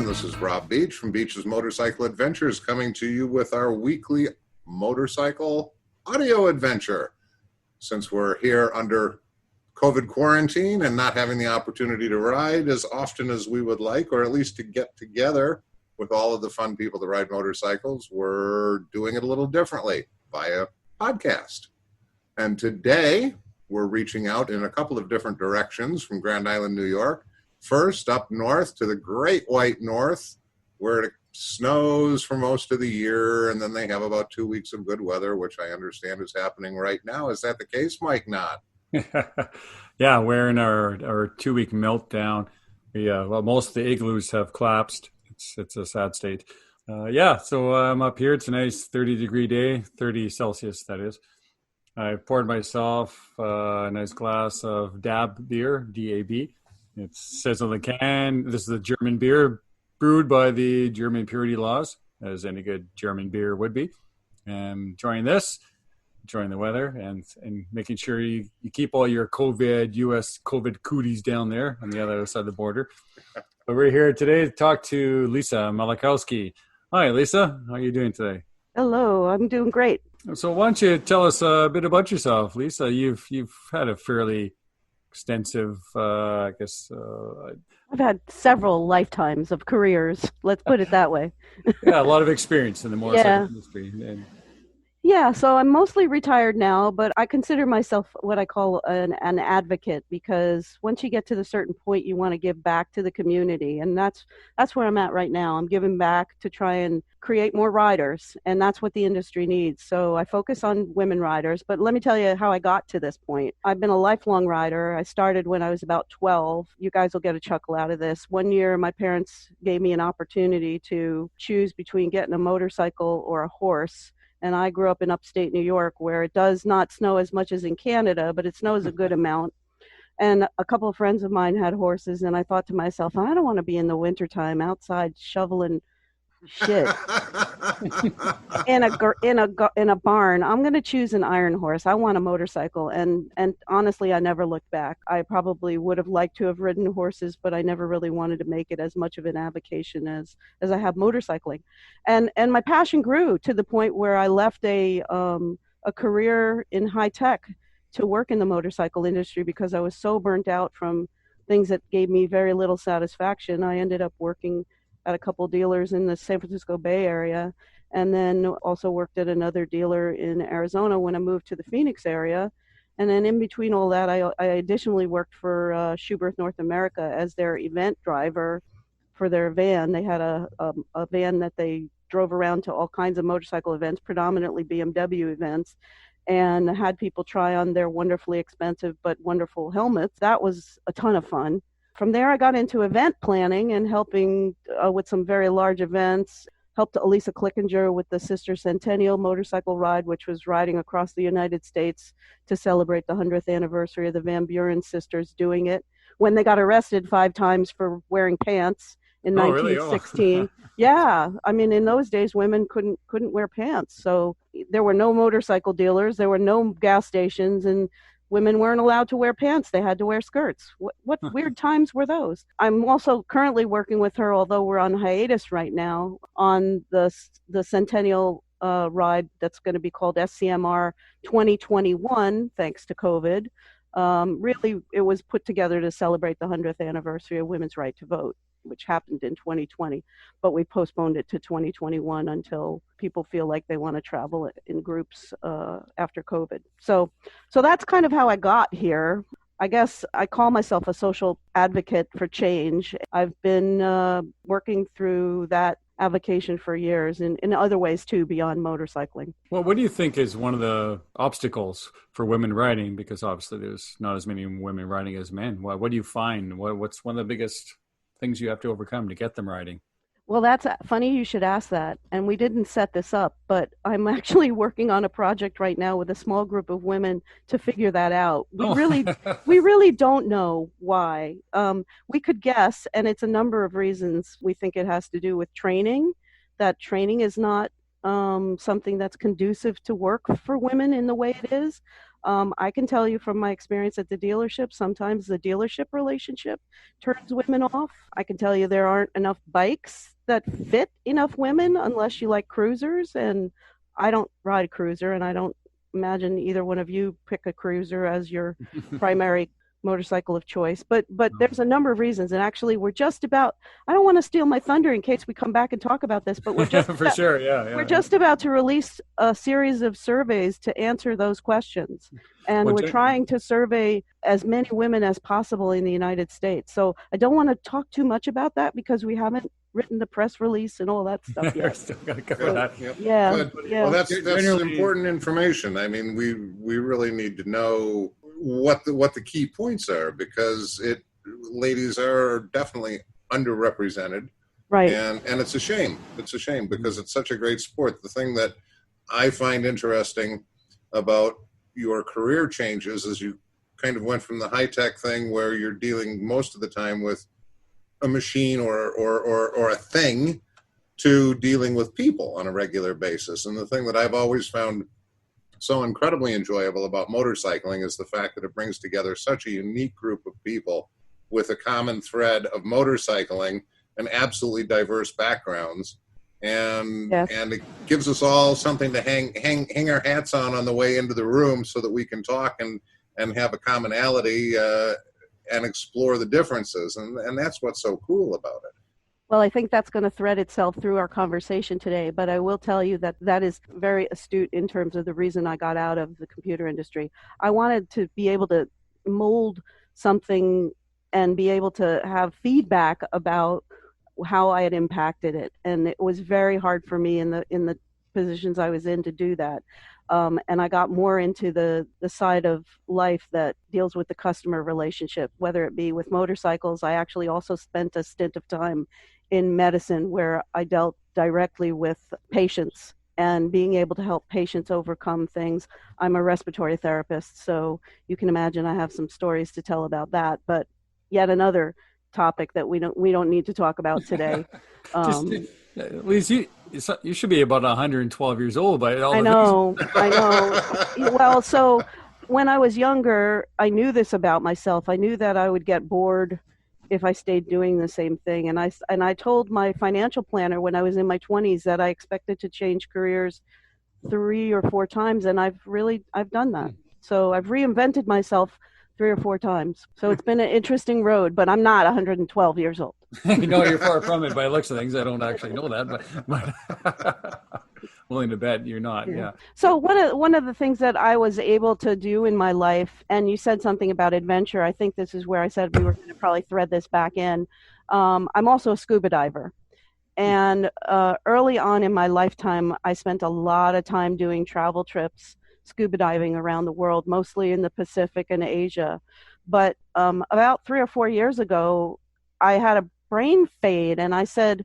and this is Rob Beach from Beach's Motorcycle Adventures coming to you with our weekly motorcycle audio adventure. Since we're here under COVID quarantine and not having the opportunity to ride as often as we would like, or at least to get together with all of the fun people that ride motorcycles, we're doing it a little differently via podcast. And today we're reaching out in a couple of different directions from Grand Island, New York. First, up north to the Great White North, where it snows for most of the year, and then they have about 2 weeks of good weather, which I understand is happening right now. Is that the case, Mike? Not? Yeah, we're in our 2 week meltdown. Most of the igloos have collapsed. It's a sad state. So I'm up here. It's a nice 30-degree day, 30 Celsius, that is. I poured myself a nice glass of DAB beer, D-A-B. It says on the can, this is a German beer brewed by the German purity laws, as any good German beer would be. And enjoying the weather, and making sure you keep all your U.S. COVID cooties down there on the other side of the border. But we're here today to talk to Lisa Malachowsky. Hi, Lisa. How are you doing today? Hello, I'm doing great. So why don't you tell us a bit about yourself, Lisa? You've had a fairly extensive, I've had several lifetimes of careers. Let's put it that way. Yeah, a lot of experience in the motorcycle industry. Yeah, so I'm mostly retired now, but I consider myself what I call an advocate, because once you get to the certain point, you want to give back to the community, and that's where I'm at right now. I'm giving back to try and create more riders, and that's what the industry needs. So I focus on women riders, but let me tell you how I got to this point. I've been a lifelong rider. I started when I was about 12. You guys will get a chuckle out of this. One year, my parents gave me an opportunity to choose between getting a motorcycle or a horse. And I grew up in upstate New York, where it does not snow as much as in Canada, but it snows a good amount. And a couple of friends of mine had horses, and I thought to myself, I don't want to be in the wintertime outside shoveling shit in a barn. I'm going to choose an iron horse. I want a motorcycle. And honestly, I never looked back. I probably would have liked to have ridden horses, but I never really wanted to make it as much of an avocation as I have motorcycling. And my passion grew to the point where I left a career in high tech to work in the motorcycle industry because I was so burnt out from things that gave me very little satisfaction. I ended up working at a couple dealers in the San Francisco Bay Area, and then also worked at another dealer in Arizona when I moved to the Phoenix area. And then in between all that, I additionally worked for Schuberth North America as their event driver for their van. They had a van that they drove around to all kinds of motorcycle events, predominantly BMW events, and had people try on their wonderfully expensive but wonderful helmets. That was a ton of fun. From there, I got into event planning and helping with some very large events. Helped Elisa Clickinger with the Sister Centennial motorcycle ride, which was riding across the United States to celebrate the 100th anniversary of the Van Buren sisters doing it, when they got arrested 5 times for wearing pants in 1916. Really? Oh. Yeah, I mean, in those days, women couldn't wear pants. So there were no motorcycle dealers, there were no gas stations, and women weren't allowed to wear pants. They had to wear skirts. What weird times were those? I'm also currently working with her, although we're on hiatus right now, on the Centennial ride that's going to be called SCMR 2021, thanks to COVID. Really, it was put together to celebrate the 100th anniversary of women's right to vote, which happened in 2020, but we postponed it to 2021 until people feel like they want to travel in groups after COVID. So that's kind of how I got here. I guess I call myself a social advocate for change. I've been working through that avocation for years, and in other ways too, beyond motorcycling. Well, what do you think is one of the obstacles for women riding? Because obviously there's not as many women riding as men. What do you find? What's one of the biggest things you have to overcome to get them riding? Well, that's funny you should ask that. And we didn't set this up, but I'm actually working on a project right now with a small group of women to figure that out. We really don't know why. We could guess, and it's a number of reasons. We think it has to do with training, that training is not something that's conducive to work for women in the way it is. I can tell you from my experience at the dealership, sometimes the dealership relationship turns women off. I can tell you there aren't enough bikes that fit enough women unless you like cruisers. And I don't ride a cruiser, and I don't imagine either one of you pick a cruiser as your primary motorcycle of choice. But there's a number of reasons, and actually we're just about, I don't want to steal my thunder in case we come back and talk about this, but we're just For sure, yeah. we're just about to release a series of surveys to answer those questions. And Well, we're trying to survey as many women as possible in the United States. So I don't want to talk too much about that because we haven't written the press release and all that stuff yet. Still got to cover that. Yeah, Good. yeah. Well, that's Generally- important information. I mean, we really need to know what the key points are, because ladies are definitely underrepresented. Right. And it's a shame. It's a shame because it's such a great sport. The thing that I find interesting about your career changes is you kind of went from the high-tech thing where you're dealing most of the time with a machine or a thing to dealing with people on a regular basis. And the thing that I've always found so incredibly enjoyable about motorcycling is the fact that it brings together such a unique group of people with a common thread of motorcycling and absolutely diverse backgrounds. And Yes. and it gives us all something to hang our hats on the way into the room so that we can talk and have a commonality and explore the differences. And that's what's so cool about it. Well, I think that's going to thread itself through our conversation today, but I will tell you that that is very astute in terms of the reason I got out of the computer industry. I wanted to be able to mold something and be able to have feedback about how I had impacted it. And it was very hard for me in the positions I was in to do that. And I got more into the side of life that deals with the customer relationship, whether it be with motorcycles. I actually also spent a stint of time in medicine where I dealt directly with patients and being able to help patients overcome things. I'm a respiratory therapist, so you can imagine I have some stories to tell about that. But yet another topic that we don't need to talk about today. Lise, you should be about 112 years old by all. I know. Well, so when I was younger, I knew this about myself. I knew that I would get bored if I stayed doing the same thing. And I told my financial planner when I was in my 20s that I expected to change careers 3 or 4 times, and I've done that. So I've reinvented myself 3 or 4 times. So it's been an interesting road, but I'm not 112 years old. No, you're far from it by the looks of things. I don't actually know that, but willing to bet you're not. Yeah. So one of the things that I was able to do in my life, and you said something about adventure. I think this is where I said we were going to probably thread this back in. I'm also a scuba diver. And early on in my lifetime, I spent a lot of time doing travel trips, scuba diving around the world, mostly in the Pacific and Asia. But about 3 or 4 years ago, I had a brain fade, and I said,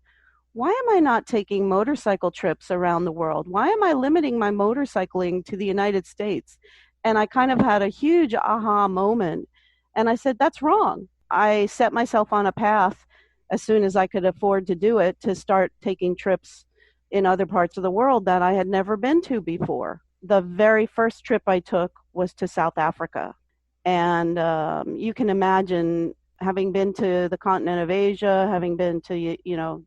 why am I not taking motorcycle trips around the world? Why am I limiting my motorcycling to the United States? And I kind of had a huge aha moment. And I said, that's wrong. I set myself on a path as soon as I could afford to do it to start taking trips in other parts of the world that I had never been to before. The very first trip I took was to South Africa. And you can imagine, having been to the continent of Asia, having been to,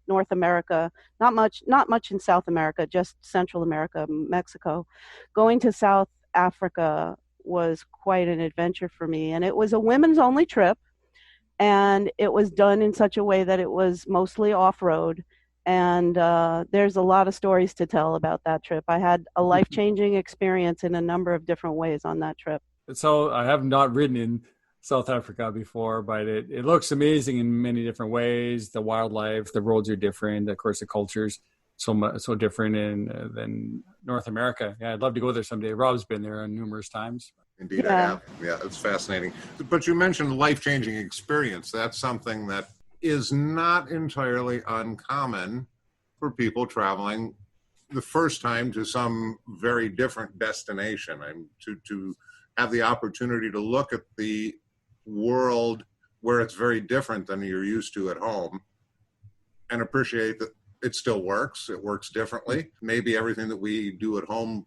North America, not much in South America, just Central America, Mexico, going to South Africa was quite an adventure for me. And it was a women's only trip. And it was done in such a way that it was mostly off-road. And there's a lot of stories to tell about that trip. I had a life-changing experience in a number of different ways on that trip. So I have not ridden in South Africa before, but it looks amazing in many different ways. The wildlife, the roads are different. Of course, the culture's so different than North America. Yeah, I'd love to go there someday. Rob's been there numerous times. Indeed, I have. Yeah, it's fascinating. But you mentioned life-changing experience. That's something that is not entirely uncommon for people traveling the first time to some very different destination, and to have the opportunity to look at the world where it's very different than you're used to at home and appreciate that it still works. It works differently. Maybe everything that we do at home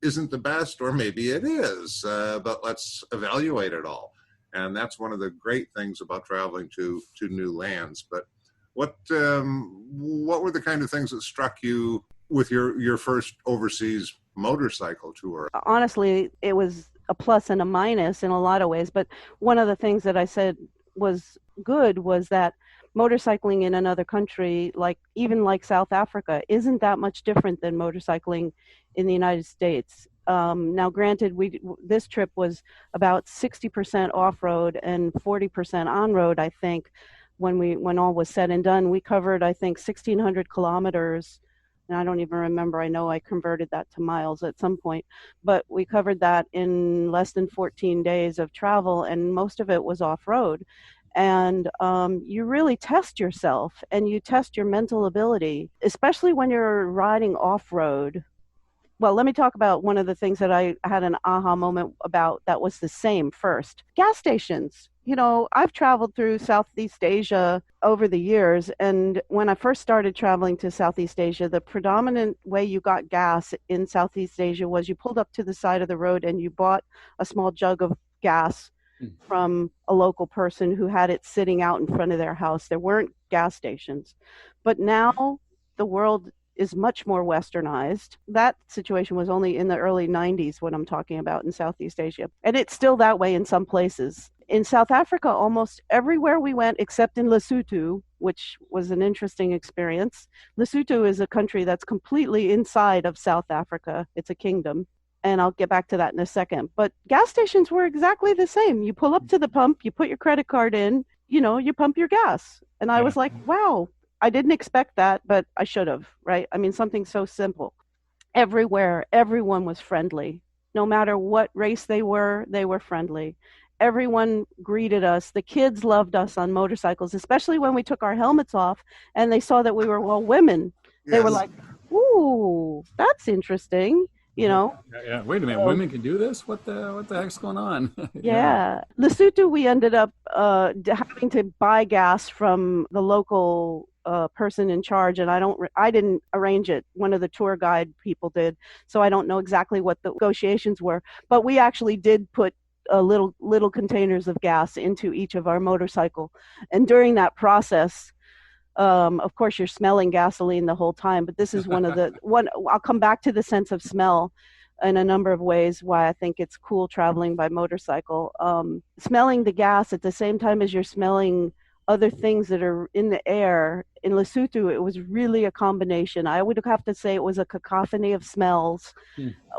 isn't the best, or maybe it is, but let's evaluate it all. And that's one of the great things about traveling to new lands. But what were the kind of things that struck you with your first overseas motorcycle tour? Honestly, it was a plus and a minus in a lot of ways. But one of the things that I said was good was that motorcycling in another country, even like South Africa, isn't that much different than motorcycling in the United States. Now, granted, this trip was about 60% off-road and 40% on-road, I think. When all was said and done, we covered, I think, 1,600 kilometers. And I don't even remember. I know I converted that to miles at some point. But we covered that in less than 14 days of travel, and most of it was off-road. And you really test yourself, and you test your mental ability, especially when you're riding off-road. Well, let me talk about one of the things that I had an aha moment about that was the same first. Gas stations. I've traveled through Southeast Asia over the years, and when I first started traveling to Southeast Asia, the predominant way you got gas in Southeast Asia was you pulled up to the side of the road and you bought a small jug of gas from a local person who had it sitting out in front of their house. There weren't gas stations. But now the world is much more westernized. That situation was only in the early 90s, what I'm talking about, in Southeast Asia. And it's still that way in some places. In South Africa, almost everywhere we went, except in Lesotho, which was an interesting experience. Lesotho is a country that's completely inside of South Africa. It's a kingdom. And I'll get back to that in a second. But gas stations were exactly the same. You pull up to the pump, you put your credit card in, you pump your gas. And I was like, wow, I didn't expect that, but I should have, right? I mean, something so simple. Everywhere, everyone was friendly. No matter what race they were friendly. Everyone greeted us. The kids loved us on motorcycles, especially when we took our helmets off and they saw that we were all women. Yes. They were like, ooh, that's interesting. Yeah. Wait a minute. Women can do this? What the heck's going on? Yeah. Lesotho, we ended up having to buy gas from the local person in charge, and I didn't arrange it. One of the tour guide people did, so I don't know exactly what the negotiations were. But we actually did put little containers of gas into each of our motorcycle, and during that process, of course, you're smelling gasoline the whole time, but this is I'll come back to the sense of smell in a number of ways why I think it's cool traveling by motorcycle. Smelling the gas at the same time as you're smelling other things that are in the air. In Lesotho, it was really a combination. I would have to say it was a cacophony of smells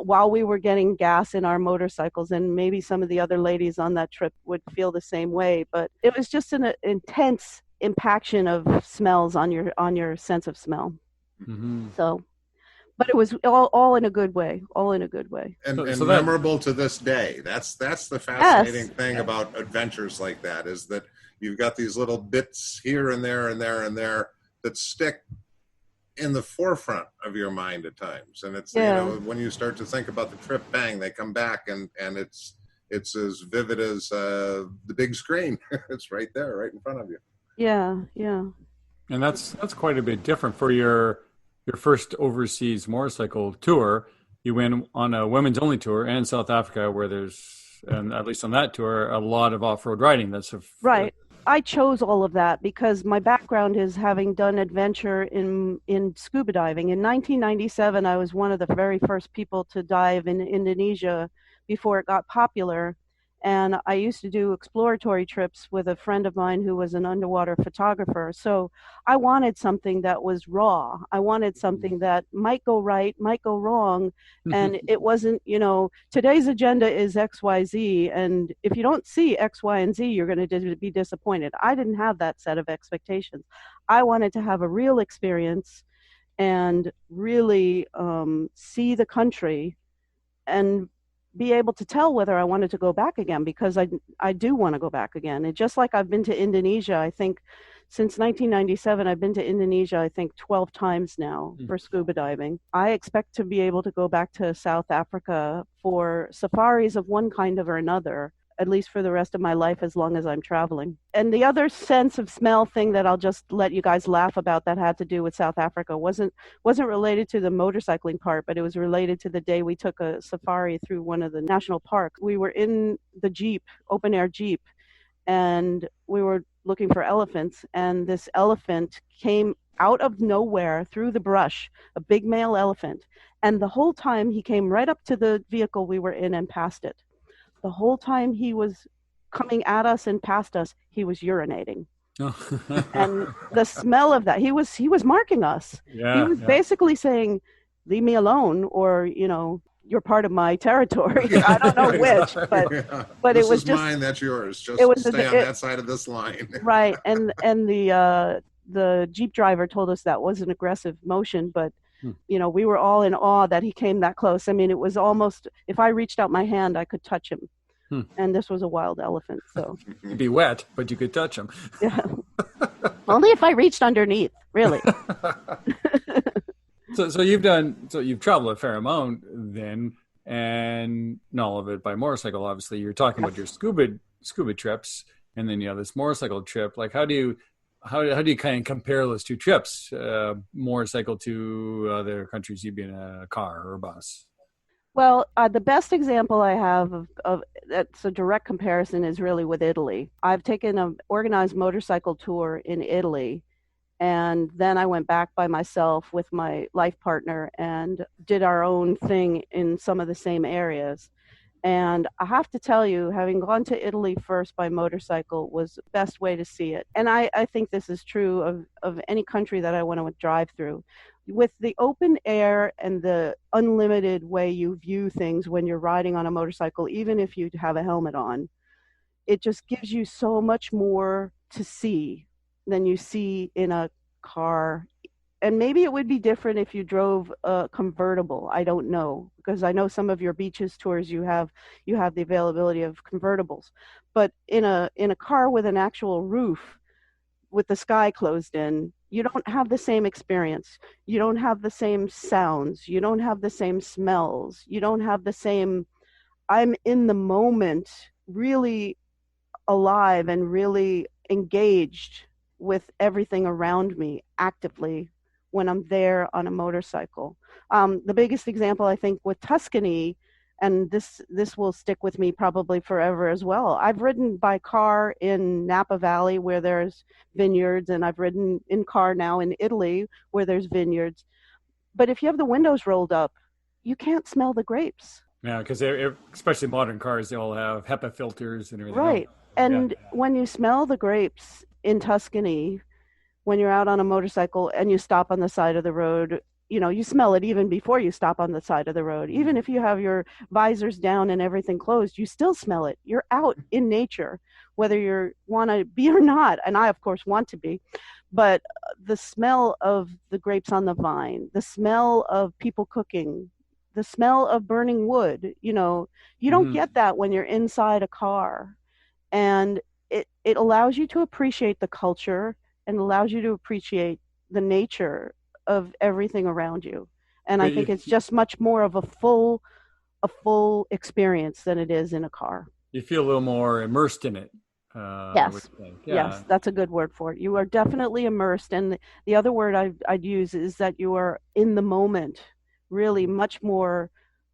while we were getting gas in our motorcycles, and maybe some of the other ladies on that trip would feel the same way, but it was just an intense impaction of smells on your sense of smell. Mm-hmm. So, but it was all in a good way, and memorable to this day. That's the fascinating thing about adventures like that, is that you've got these little bits here and there and there and there that stick in the forefront of your mind at times. And it's when you start to think about the trip, bang, they come back, and it's as vivid as the big screen. It's right there, right in front of you. Yeah. And that's quite a bit different for your first overseas motorcycle tour. You went on a women's only tour in South Africa, where there's, and at least on that tour, a lot of off-road riding. Right. I chose all of that because my background is having done adventure in scuba diving. In 1997, I was one of the very first people to dive in Indonesia before it got popular. And I used to do exploratory trips with a friend of mine who was an underwater photographer. So I wanted something that was raw. I wanted something that might go right, might go wrong. And it wasn't, today's agenda is X, Y, Z. And if you don't see X, Y, and Z, you're going to be disappointed. I didn't have that set of expectations. I wanted to have a real experience and really see the country and be able to tell whether I wanted to go back again, because I do want to go back again. And just like I've been to Indonesia, I think since 1997, I've been to Indonesia, I think 12 times now for scuba diving. I expect to be able to go back to South Africa for safaris of one kind or another. at least for the rest of my life, as long as I'm traveling. And the other sense of smell thing that I'll just let you guys laugh about that had to do with South Africa wasn't related to the motorcycling part, but it was related to the day we took a safari through one of the national parks. We were in the Jeep, open air Jeep, and we were looking for elephants, and this elephant came out of nowhere through the brush, a big male elephant. And the whole time he came right up to the vehicle we were in and passed it. The whole time he was coming at us and past us, he was urinating. And the smell of that, he was marking us. Yeah, he was basically saying, leave me alone, or, you're part of my territory. I don't know which, but this it was is just mine, that's yours. Just it was stay on that side of this line. Right. And the Jeep driver told us that was an aggressive motion, but we were all in awe that he came that close. I mean, it was almost, if I reached out my hand, I could touch him. And this was a wild elephant, so he'd be wet, but you could touch him. Yeah. Only if I reached underneath, really. So you've traveled a fair amount then, and not all of it by motorcycle. Obviously, you're talking about your scuba trips, and then this motorcycle trip. Like, how do you kind of compare those two trips, motorcycle to other countries you've been in a car or a bus? Well, the best example I have of that's a direct comparison is really with Italy. I've taken an organized motorcycle tour in Italy, and then I went back by myself with my life partner and did our own thing in some of the same areas. And I have to tell you, having gone to Italy first by motorcycle was the best way to see it. And I think this is true of any country that I want to drive through. With the open air and the unlimited way you view things when you're riding on a motorcycle, even if you have a helmet on, it just gives you so much more to see than you see in a car. And maybe it would be different if you drove a convertible. I don't know, because I know some of your beaches tours you have the availability of convertibles. But in a car with an actual roof, with the sky closed in, you don't have the same experience. You don't have the same sounds. You don't have the same smells. You don't have the same, I'm in the moment, really alive and really engaged with everything around me actively when I'm there on a motorcycle. The biggest example, I think, with Tuscany, and this will stick with me probably forever as well. I've ridden by car in Napa Valley where there's vineyards, and I've ridden in car now in Italy where there's vineyards. But if you have the windows rolled up, you can't smell the grapes. Yeah, because especially modern cars, they all have HEPA filters and everything. Right. And when you smell the grapes in Tuscany, when you're out on a motorcycle and you stop on the side of the road, you smell it even before you stop on the side of the road. Even if you have your visors down and everything closed, you still smell it. You're out in nature, whether you want to be or not. And I, of course, want to be. But the smell of the grapes on the vine, the smell of people cooking, the smell of burning wood, you don't get that when you're inside a car. And it allows you to appreciate the culture and allows you to appreciate the nature of everything around you. And I think it's just much more of a full experience than it is in a car. You feel a little more immersed in it. Yes. Yes, that's a good word for it. You are definitely immersed. And the other word I'd use is that you are in the moment, really much more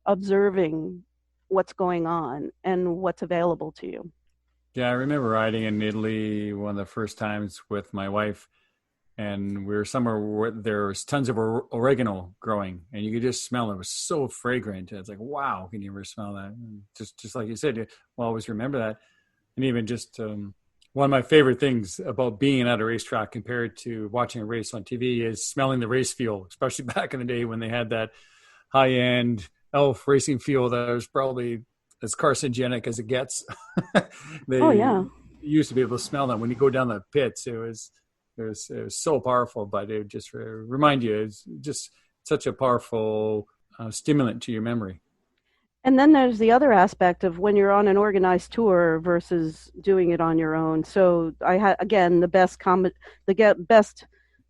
observing what's going on and what's available to you. Yeah, I remember riding in Italy one of the first times with my wife, and we were somewhere where there was tons of oregano growing, and you could just smell it. It was so fragrant. It's like, wow, can you ever smell that? And just like you said, you'll always remember that. And even just one of my favorite things about being at a racetrack compared to watching a race on TV is smelling the race fuel, especially back in the day when they had that high-end Elf racing fuel that was probably as carcinogenic as it gets. They used to be able to smell that when you go down the pits. It was so powerful, but it would just remind you, it's just such a powerful stimulant to your memory. And then there's the other aspect of when you're on an organized tour versus doing it on your own. So I had, again, the best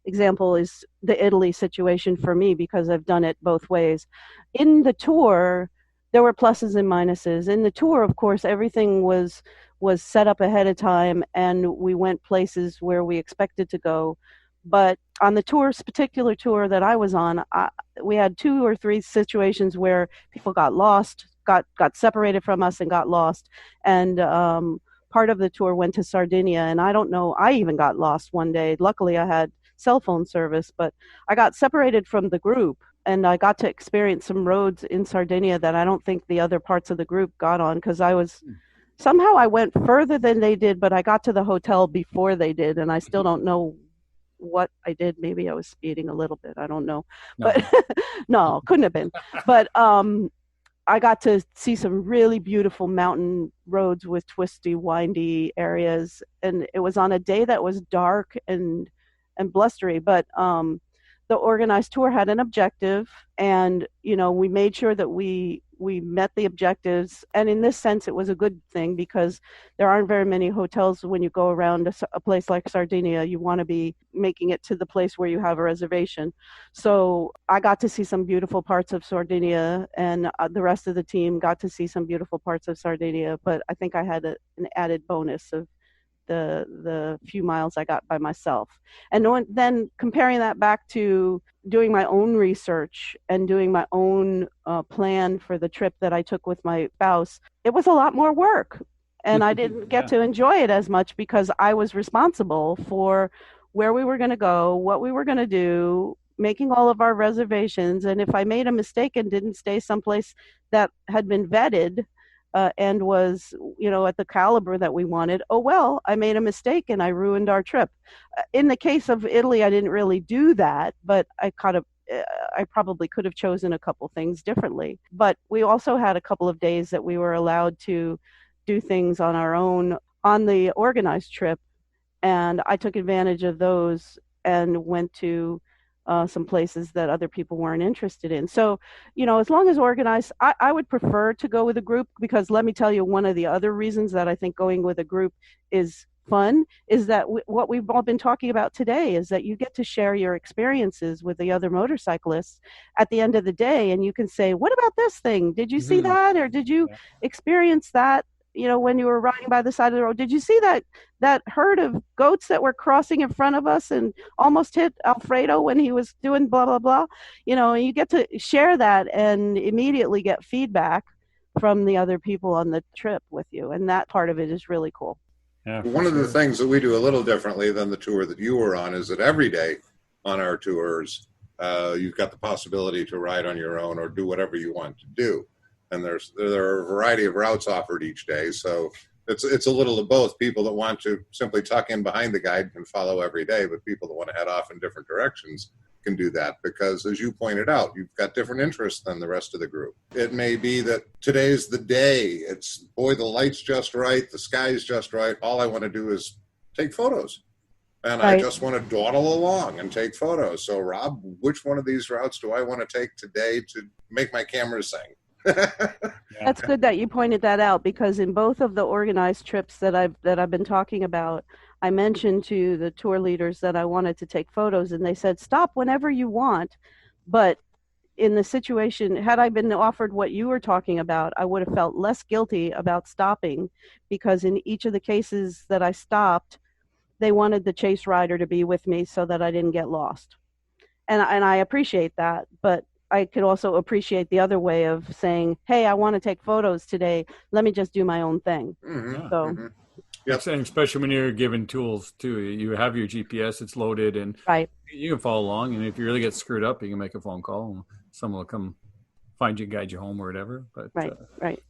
example is the Italy situation for me, because I've done it both ways. In the tour, there were pluses and minuses. In the tour, of course, everything was set up ahead of time, and we went places where we expected to go. But on the particular tour that I was on, we had 2 or 3 situations where people got lost, got separated from us and got lost. And part of the tour went to Sardinia, and I don't know, I even got lost one day. Luckily, I had cell phone service, but I got separated from the group, and I got to experience some roads in Sardinia that I don't think the other parts of the group got on, because somehow I went further than they did, but I got to the hotel before they did, and I still don't know what I did. Maybe I was speeding a little bit. I don't know. No. But no, couldn't have been. But I got to see some really beautiful mountain roads with twisty, windy areas. And it was on a day that was dark and blustery. But the organized tour had an objective, and we made sure that we met the objectives. And in this sense, it was a good thing, because there aren't very many hotels when you go around a place like Sardinia. You want to be making it to the place where you have a reservation. So I got to see some beautiful parts of Sardinia, and the rest of the team got to see some beautiful parts of Sardinia. But I think I had an added bonus of the few miles I got by myself. And then comparing that back to doing my own research and doing my own plan for the trip that I took with my spouse, it was a lot more work. And I didn't get to enjoy it as much, because I was responsible for where we were going to go, what we were going to do, making all of our reservations. And if I made a mistake and didn't stay someplace that had been vetted, and was, at the caliber that we wanted, oh, well, I made a mistake and I ruined our trip. In the case of Italy, I didn't really do that, but I probably could have chosen a couple things differently. But we also had a couple of days that we were allowed to do things on our own on the organized trip, and I took advantage of those and went to some places that other people weren't interested in. So, as long as organized, I would prefer to go with a group, because let me tell you, one of the other reasons that I think going with a group is fun is that what we've all been talking about today is that you get to share your experiences with the other motorcyclists at the end of the day, and you can say, what about this thing? Did you see that? Or did you experience that? When you were riding by the side of the road, did you see that herd of goats that were crossing in front of us and almost hit Alfredo when he was doing blah, blah, blah? You get to share that and immediately get feedback from the other people on the trip with you. And that part of it is really cool. Yeah, one of the things that we do a little differently than the tour that you were on is that every day on our tours, you've got the possibility to ride on your own or do whatever you want to do. And there are a variety of routes offered each day. So it's a little of both. People that want to simply tuck in behind the guide can follow every day, but people that want to head off in different directions can do that, because as you pointed out, you've got different interests than the rest of the group. It may be that today's the day. It's, boy, the light's just right, the sky's just right. All I want to do is take photos. And I just want to dawdle along and take photos. So, Rob, which one of these routes do I want to take today to make my camera sing? That's good that you pointed that out, because in both of the organized trips that I've been talking about, I mentioned to the tour leaders that I wanted to take photos, and they said, stop whenever you want. But in the situation, had I been offered what you were talking about, I would have felt less guilty about stopping, because in each of the cases that I stopped, they wanted the chase rider to be with me so that I didn't get lost. And I appreciate that, but I could also appreciate the other way of saying, hey, I want to take photos today. Let me just do my own thing. Mm-hmm. So, mm-hmm. Yep. And especially when you're given tools too, you have your GPS, it's loaded, and you can follow along. And if you really get screwed up, you can make a phone call and someone will come find you, guide you home or whatever. But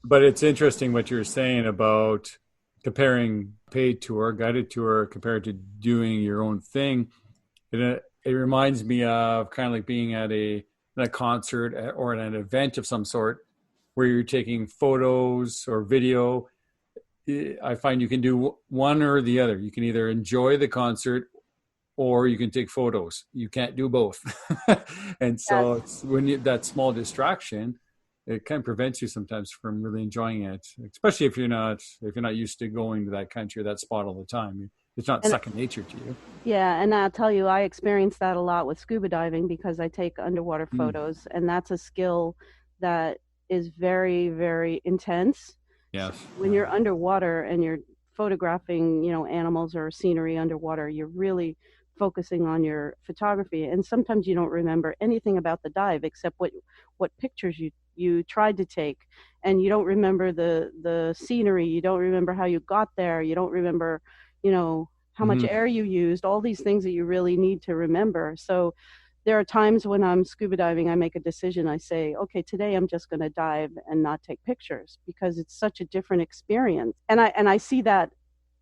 But it's interesting what you're saying about comparing paid tour, guided tour, compared to doing your own thing. It reminds me of kind of like being at a concert or at an event of some sort where you're taking photos or video. I find you can do one or the other. You can either enjoy the concert or you can take photos. You can't do both. And so it's when that small distraction, it kind of prevents you sometimes from really enjoying it, especially if you're not used to going to that country or that spot all the time. It's not second nature to you. Yeah, and I'll tell you, I experience that a lot with scuba diving, because I take underwater photos, and that's a skill that is very, very intense. So Yes. when you're underwater and you're photographing, animals or scenery underwater, you're really focusing on your photography. And sometimes you don't remember anything about the dive except what pictures you tried to take, and you don't remember the scenery. You don't remember how you got there. You don't remember, how much Hmm. air you used, all these things that you really need to remember. So there are times when I'm scuba diving, I make a decision. I say, okay, today I'm just going to dive and not take pictures because it's such a different experience. And I see that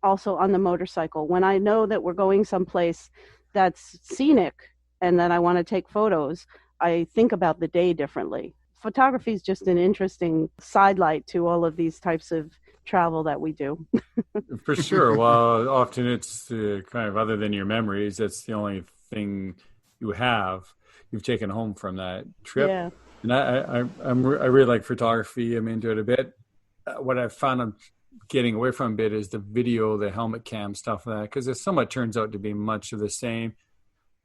also on the motorcycle. When I know that we're going someplace that's scenic and that I want to take photos, I think about the day differently. Photography is just an interesting sidelight to all of these types of travel that we do. For sure. Well, often it's kind of, other than your memories, that's the only thing you've taken home from that trip. Yeah. And I really like photography. I'm into it a bit. What I've found I'm getting away from a bit is the video, the helmet cam stuff like that, because it somewhat turns out to be much of the same.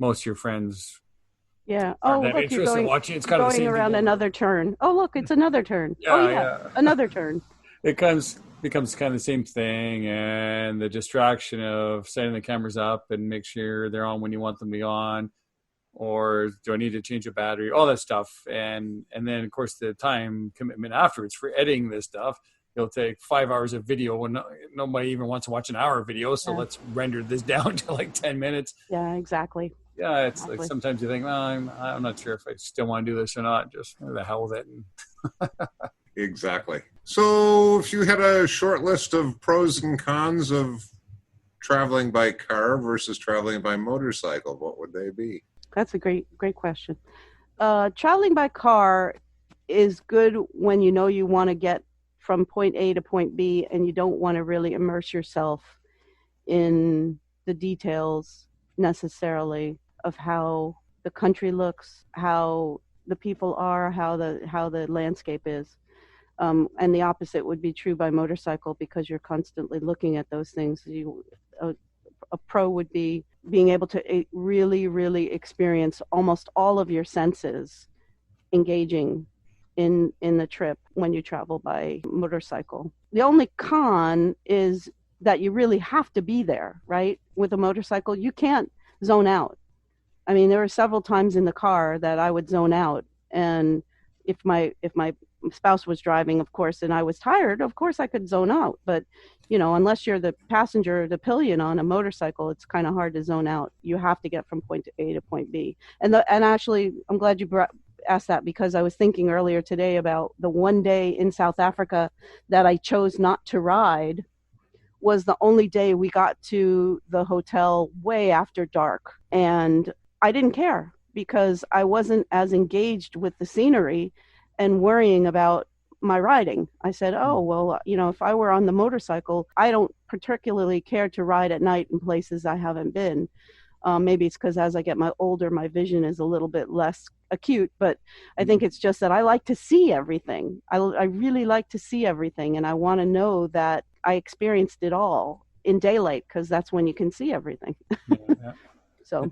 Most of your friends Yeah. aren't Oh, that look, interested in watching. It's kind of the going same thing around over. another turn. Oh, look, it's another turn. Oh, Yeah, yeah, yeah. another turn. It becomes kind of the same thing, and the distraction of setting the cameras up and make sure they're on when you want them to be on, or do I need to change a battery, all that stuff. And then of course the time commitment afterwards for editing this stuff. It'll take 5 hours of video when nobody even wants to watch an hour of video, so Yeah. let's render this down to like 10 minutes. Yeah, exactly. Yeah, it's like Exactly. sometimes you think, well, I'm not sure if I still want to do this or not. Just the hell with it. Exactly. So if you had a short list of pros and cons of traveling by car versus traveling by motorcycle, what would they be? That's a great question. Traveling by car is good when you want to get from point A to point B and you don't want to really immerse yourself in the details necessarily of how the country looks, how the people are, how the landscape is. And the opposite would be true by motorcycle because you're constantly looking at those things. A pro would be being able to really, really experience almost all of your senses engaging in the trip when you travel by motorcycle. The only con is that you really have to be there, right? With a motorcycle, you can't zone out. I mean, there were several times in the car that I would zone out, and if my spouse was driving, of course, and I was tired, of course I could zone out. But unless you're the passenger, the pillion on a motorcycle, it's kind of hard to zone out. You have to get from point A to point B. And actually, I'm glad you asked that because I was thinking earlier today about the one day in South Africa that I chose not to ride was the only day we got to the hotel way after dark. And I didn't care because I wasn't as engaged with the scenery and worrying about my riding. I said, oh, well, if I were on the motorcycle, I don't particularly care to ride at night in places I haven't been. Maybe it's because as I get older, my vision is a little bit less acute, but I think it's just that I like to see everything. I really like to see everything, and I want to know that I experienced it all in daylight because that's when you can see everything. Yeah. So,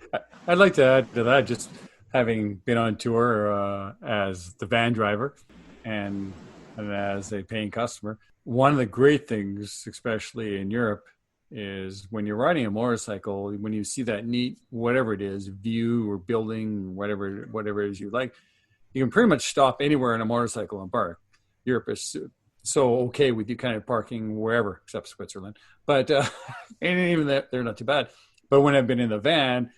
I'd like to add to that, just having been on tour as the van driver and as a paying customer. One of the great things, especially in Europe, is when you're riding a motorcycle, when you see that neat, whatever it is, view or building, whatever it is you like, you can pretty much stop anywhere on a motorcycle and park. Europe is so okay with you kind of parking wherever, except Switzerland. But and even that, they're not too bad. But when I've been in the van,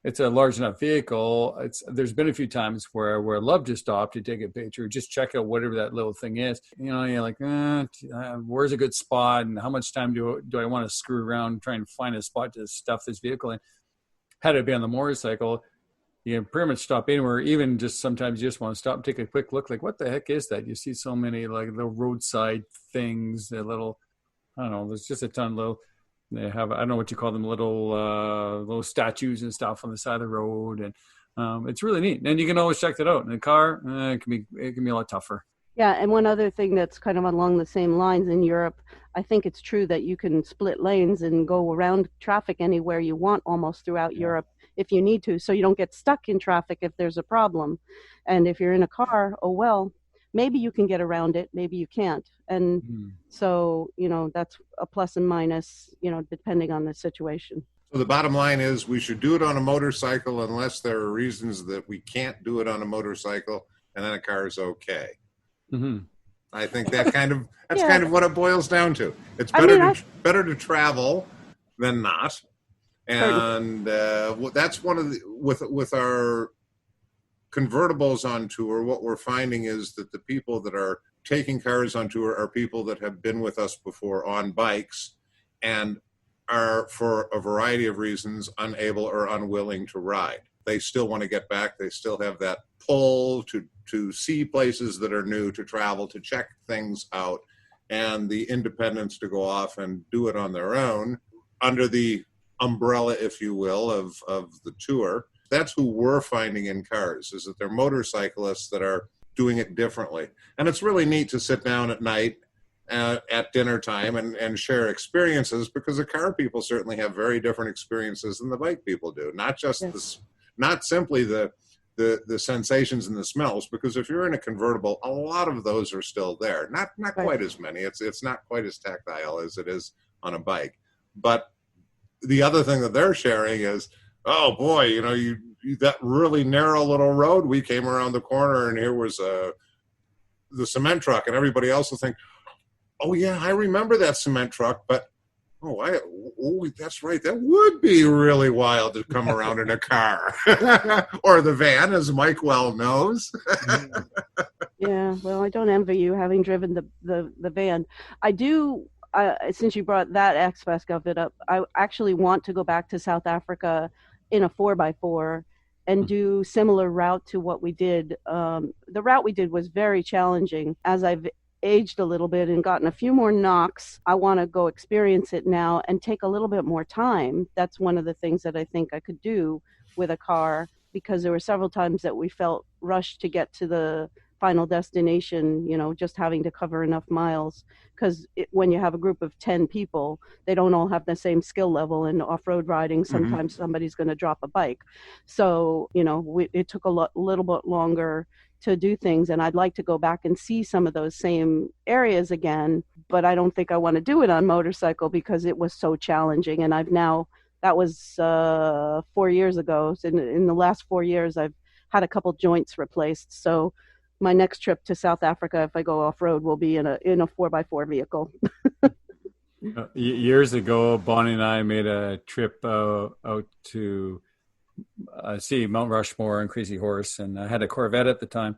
it's a large enough vehicle. There's been a few times where I'd love to stop to take a picture, just check out whatever that little thing is. You're like, where's a good spot, and how much time do I want to screw around trying to find a spot to stuff this vehicle in? Had it been on the motorcycle, you can pretty much stop anywhere. Even just sometimes you just want to stop and take a quick look. Like, what the heck is that? You see so many like the roadside things, the little, I don't know. There's just a ton of little. They have, I don't know what you call them, little statues and stuff on the side of the road, and it's really neat. And you can always check that out. In a car, it can be a lot tougher. yeah, and one other thing that's kind of along the same lines in Europe, I think it's true that you can split lanes and go around traffic anywhere you want almost throughout Yeah. Europe if you need to, so you don't get stuck in traffic if there's a problem. And if you're in a car, oh well. maybe you can get around it, maybe you can't. And so, that's a plus and minus, depending on the situation. So the bottom line is we should do it on a motorcycle unless there are reasons that we can't do it on a motorcycle, and then a car is okay. Mm-hmm. I think that's kind of what it boils down to. It's better to travel than not, and that's one of the with our convertibles on tour. What we're finding is that the people that are taking cars on tour are people that have been with us before on bikes, and are, for a variety of reasons, unable or unwilling to ride. They still want to get back. They still have that pull to see places that are new, to travel, to check things out, and the independence to go off and do it on their own under the umbrella, if you will, of the tour. That's who we're finding in cars, is that they're motorcyclists that are doing it differently. And it's really neat to sit down at night at dinner time and share experiences, because the car people certainly have very different experiences than the bike people do. Not just not simply the sensations and the smells, because if you're in a convertible, a lot of those are still there. Not quite as many. It's not quite as tactile as it is on a bike. But the other thing that they're sharing is, oh boy, you that really narrow little road, we came around the corner and here was the cement truck, and everybody else will think, oh yeah, I remember that cement truck, but that's right, that would be really wild to come around in a car. Or the van, as Mike well knows. Yeah, well, I don't envy you having driven the van. I do, since you brought that aspect of it up, I actually want to go back to South Africa in a 4x4 and do similar route to what we did. The route we did was very challenging. As I've aged a little bit and gotten a few more knocks, I want to go experience it now and take a little bit more time. That's one of the things that I think I could do with a car, because there were several times that we felt rushed to get to the final destination, just having to cover enough miles, because when you have a group of 10 people, they don't all have the same skill level. In off-road riding, sometimes somebody's going to drop a bike. So, it took a little bit longer to do things, and I'd like to go back and see some of those same areas again, but I don't think I want to do it on motorcycle because it was so challenging. And that was 4 years ago. So in the last 4 years, I've had a couple joints replaced. So my next trip to South Africa, if I go off-road, will be in a 4x4 vehicle. Years ago, Bonnie and I made a trip out to see Mount Rushmore and Crazy Horse, and I had a Corvette at the time,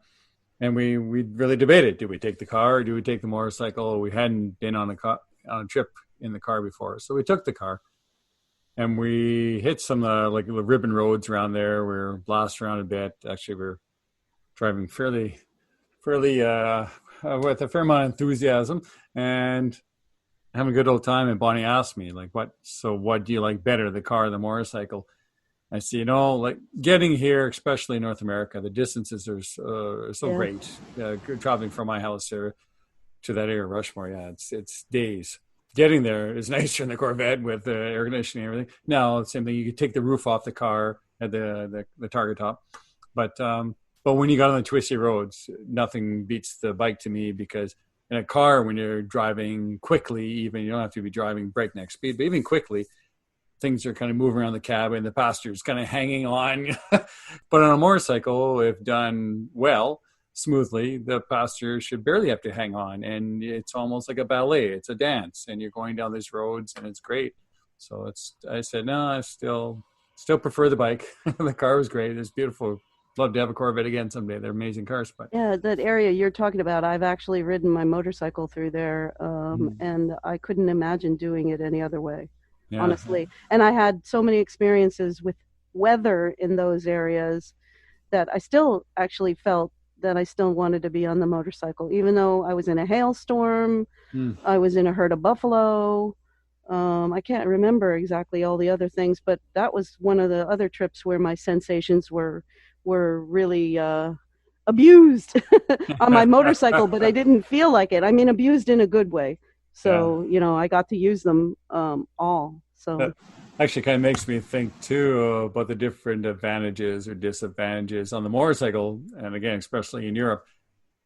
and we really debated, do we take the car or do we take the motorcycle? We hadn't been on a trip in the car before, so we took the car, and we hit some like the ribbon roads around there. We were blasted around a bit. Actually, we were driving fairly with a fair amount of enthusiasm and having a good old time. And Bonnie asked me, like, what do you like better, the car or the motorcycle? I see, like getting here, especially in North America, the distances are so great. Traveling from my house there to that area, Rushmore, it's days. Getting there is nicer in the Corvette with the air conditioning and everything. Now, same thing, you could take the roof off the car at the target top. But when you got on the twisty roads, nothing beats the bike to me, because in a car, when you're driving quickly, even you don't have to be driving breakneck speed, but even quickly, things are kind of moving around the cabin, the passenger's kind of hanging on. But on a motorcycle, if done well, smoothly, the passenger should barely have to hang on. And it's almost like a ballet. It's a dance. And you're going down these roads, and it's great. So I said, no, I still prefer the bike. The car was great. It's beautiful. Love to have a Corvette again someday. They're amazing cars. But yeah, that area you're talking about, I've actually ridden my motorcycle through there, and I couldn't imagine doing it any other way. Yeah. Honestly. And I had so many experiences with weather in those areas that I still actually felt that I still wanted to be on the motorcycle, even though I was in a hailstorm, I was in a herd of buffalo. I can't remember exactly all the other things, but that was one of the other trips where my sensations were really abused on my motorcycle, but I didn't feel like it. I mean, abused in a good way. So, I got to use them all. So that actually kind of makes me think too about the different advantages or disadvantages on the motorcycle. And again, especially in Europe,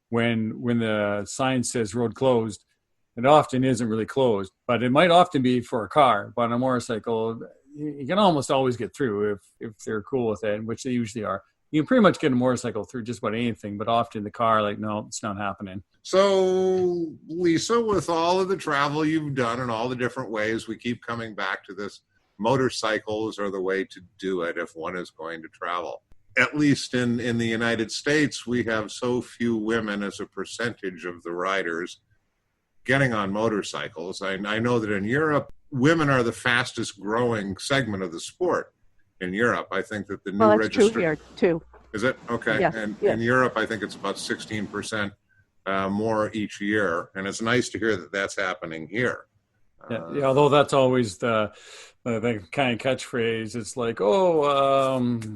when the sign says road closed, it often isn't really closed, but it might often be for a car. But on a motorcycle, you can almost always get through if they're cool with it, which they usually are. You can pretty much get a motorcycle through just about anything, but often the car, like, no, it's not happening. So, Lisa, with all of the travel you've done and all the different ways, we keep coming back to this. Motorcycles are the way to do it if one is going to travel. At least in the United States, we have so few women as a percentage of the riders getting on motorcycles. I know that in Europe, women are the fastest growing segment of the sport. In Europe, I think that the new registration... True here, too. Is it? Okay. Yes, and yes. In Europe, I think it's about 16% more each year. And it's nice to hear that that's happening here. Yeah, although that's always the kind of catchphrase. It's like,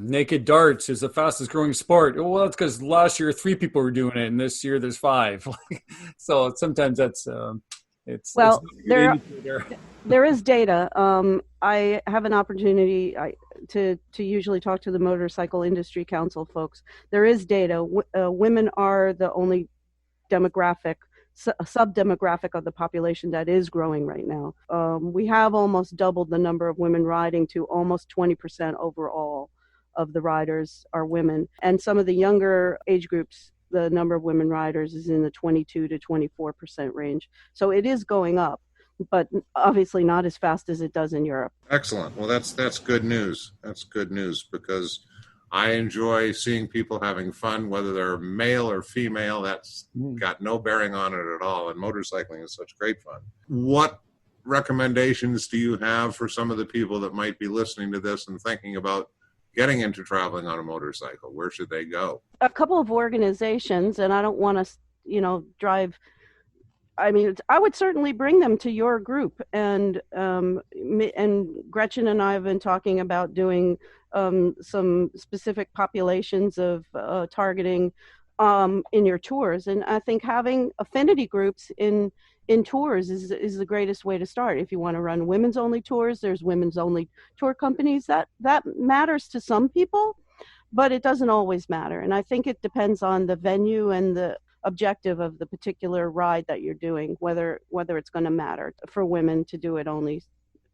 naked darts is the fastest growing sport. Well, that's because last year 3 people were doing it, and this year there's 5. So sometimes that's there is data. I have an opportunity to usually talk to the Motorcycle Industry Council folks. There is data. Women are the only sub-demographic of the population that is growing right now. We have almost doubled the number of women riding to almost 20% overall of the riders are women. And some of the younger age groups, the number of women riders is in the 22 to 24% range. So it is going up, but obviously not as fast as it does in Europe. Excellent. Well, that's good news. That's good news because I enjoy seeing people having fun, whether they're male or female. That's got no bearing on it at all. And motorcycling is such great fun. What recommendations do you have for some of the people that might be listening to this and thinking about getting into traveling on a motorcycle? Where should they go? A couple of organizations, and I don't want to, drive. I mean, I would certainly bring them to your group, and Gretchen and I have been talking about doing some specific populations of targeting in your tours, and I think having affinity groups in tours is the greatest way to start. If you want to run women's only tours, there's women's only tour companies. That matters to some people, but it doesn't always matter. And I think it depends on the venue and the objective of the particular ride that you're doing, whether it's going to matter for women to do it only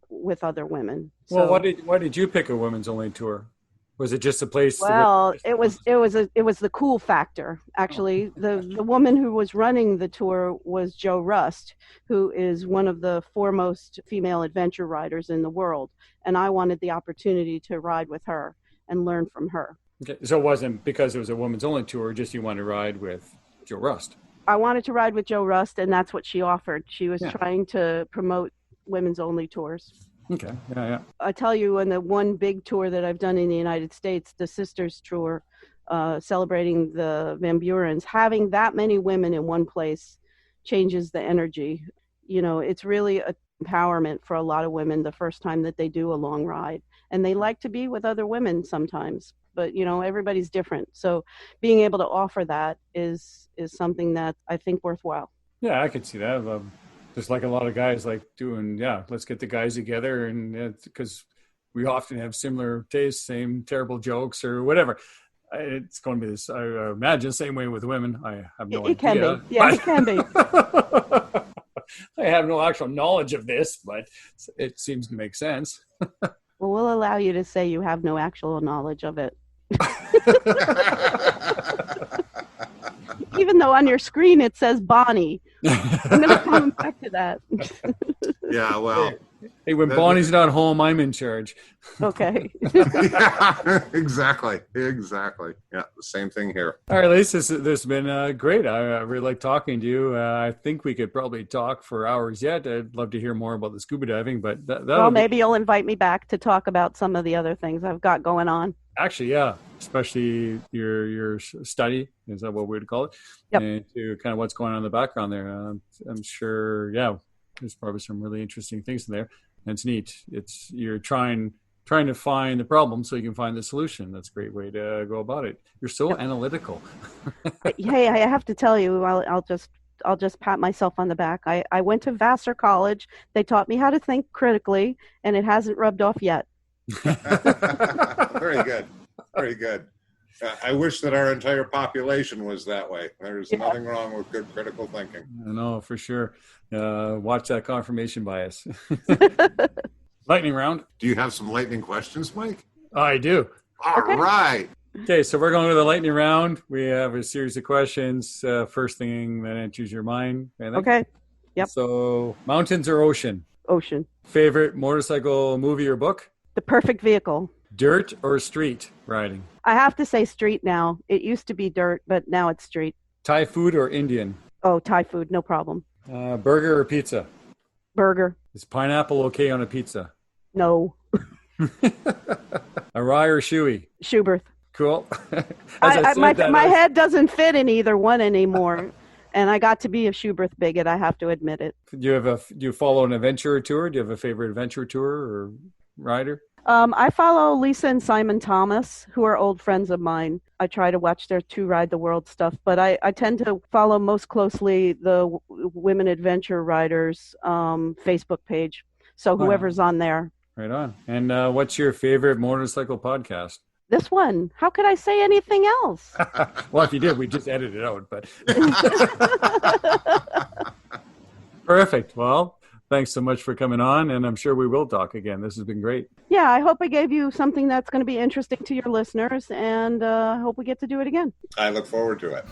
with other women. Well, why did you pick a women's only tour? Was it just a place? Well, it was the cool factor. Actually, the woman who was running the tour was Jo Rust, who is one of the foremost female adventure riders in the world, and I wanted the opportunity to ride with her and learn from her. Okay, so it wasn't because it was a women's only tour, just you wanted to ride with Jo Rust. I wanted to ride with Jo Rust, and that's what she offered. She was trying to promote women's only tours. Okay, yeah. I tell you, in the one big tour that I've done in the United States, the Sisters Tour, celebrating the Van Burens, having that many women in one place changes the energy. It's really an empowerment for a lot of women the first time that they do a long ride. And they like to be with other women sometimes. But, everybody's different. So being able to offer that is something that I think worthwhile. Yeah, I could see that. Just like a lot of guys like doing, let's get the guys together. And because we often have similar tastes, same terrible jokes or whatever. It's going to be this, I imagine, same way with women. I have no idea. It can be. Yeah, it can be. I have no actual knowledge of this, but it seems to make sense. Well, we'll allow you to say you have no actual knowledge of it. Even though on your screen it says Bonnie. I'm going to come back to that. Yeah, well. Hey, when Bonnie's not home, I'm in charge. Okay. Yeah, exactly. Yeah, the same thing here. All right, Lisa, this has been great. I really like talking to you. I think we could probably talk for hours yet. I'd love to hear more about the scuba diving, but maybe you'll invite me back to talk about some of the other things I've got going on. Actually, yeah, especially your study, is that what we'd call it? Yep. And to kind of what's going on in the background there. I'm sure, there's probably some really interesting things in there. And it's neat. You're trying to find the problem so you can find the solution. That's a great way to go about it. You're so analytical. Hey, I have to tell you, I'll just pat myself on the back. I went to Vassar College. They taught me how to think critically, and it hasn't rubbed off yet. Very good. I wish that our entire population was that way. There's nothing wrong with good critical thinking. I know, for sure. Watch that confirmation bias. Lightning round. Do you have some lightning questions, Mike? I do. All right. Okay, so we're going with the lightning round. We have a series of questions. First thing that enters your mind, I think. Okay. Yep. So, mountains or ocean? Ocean. Favorite motorcycle movie or book? The Perfect Vehicle. Dirt or street riding? I have to say street now. It used to be dirt, but now it's street. Thai food or Indian? Oh, Thai food, no problem. Burger or pizza? Burger. Is pineapple okay on a pizza? No. A rye or shoey? Schubert. Cool. My head doesn't fit in either one anymore. And I got to be a Schubert bigot, I have to admit it. Do you follow an adventure tour? Do you have a favorite adventure tour or rider? I follow Lisa and Simon Thomas, who are old friends of mine. I try to watch their Two Ride the World stuff, but I tend to follow most closely the Women Adventure Riders Facebook page. So whoever's on there. Right on. And what's your favorite motorcycle podcast? This one. How could I say anything else? Well, if you did, we just edited it out. But perfect. Well, thanks so much for coming on, and I'm sure we will talk again. This has been great. Yeah, I hope I gave you something that's going to be interesting to your listeners, and I hope we get to do it again. I look forward to it.